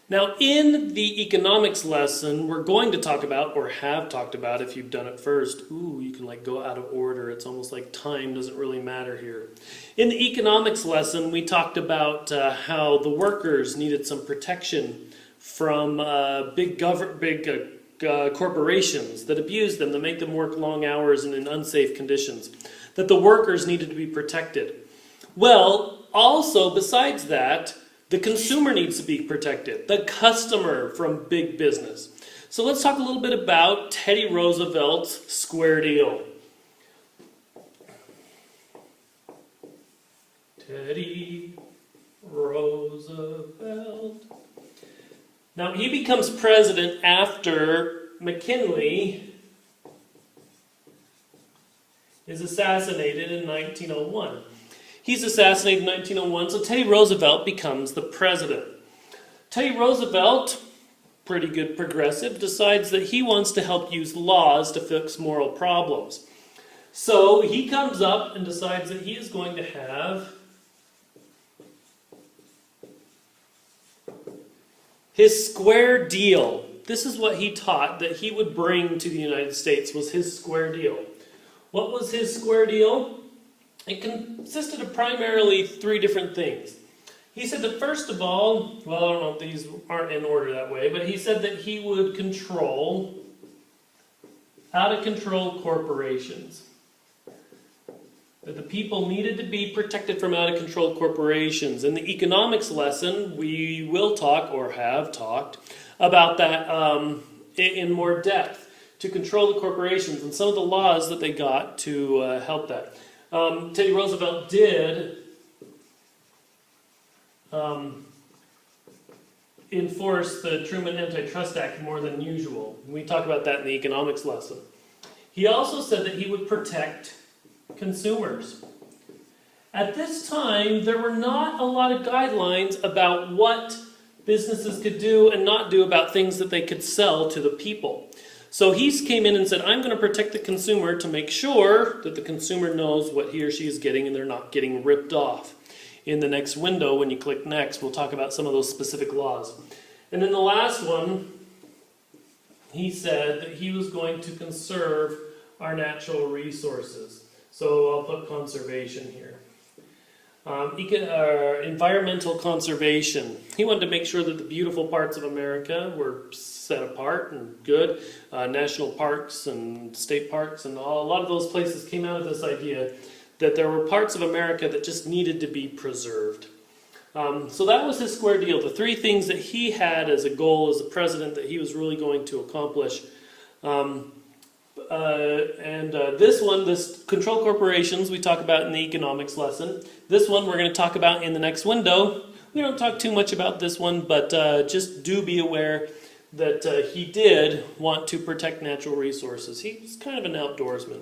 Now, in the economics lesson, we're going to talk about, or have talked about if you've done it first. Ooh, you can like go out of order. It's almost like time doesn't really matter here. In the economics lesson, we talked about how the workers needed some protection from big corporations that abuse them, that make them work long hours and in unsafe conditions. That the workers needed to be protected. Well, also, besides that, the consumer needs to be protected, the customer from big business. So let's talk a little bit about Teddy Roosevelt's square deal. Teddy Roosevelt. Now he becomes president after McKinley is assassinated in 1901. He's assassinated in 1901, so Teddy Roosevelt becomes the president. Teddy Roosevelt, pretty good progressive, decides that he wants to help use laws to fix moral problems. So he comes up and decides that he is going to have his square deal. This is what he taught that he would bring to the United States, was his square deal. What was his square deal? It consisted of primarily three different things. He said that first of all, well, I don't know if these aren't in order that way, but he said that he would control out-of-control corporations. That the people needed to be protected from out-of-control corporations. In the economics lesson, we will talk, or have talked, about that in more depth, to control the corporations and some of the laws that they got to help that. Teddy Roosevelt did enforce the Truman Antitrust Act more than usual. We talk about that in the economics lesson. He also said that he would protect consumers. At this time, there were not a lot of guidelines about what businesses could do and not do about things that they could sell to the people. So he came in and said, I'm going to protect the consumer to make sure that the consumer knows what he or she is getting and they're not getting ripped off. In the next window, when you click next, we'll talk about some of those specific laws. And then the last one, he said that he was going to conserve our natural resources. So I'll put conservation here. Environmental conservation. He wanted to make sure that the beautiful parts of America were set apart and good. National parks and state parks and a lot of those places came out of this idea that there were parts of America that just needed to be preserved. So that was his square deal. The three things that he had as a goal as a president that he was really going to accomplish. This control corporations, we talk about in the economics lesson. This one we're going to talk about in the next window. We don't talk too much about this one, but just do be aware that he did want to protect natural resources. He was kind of an outdoorsman.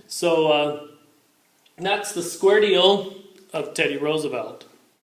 So that's the square deal of Teddy Roosevelt.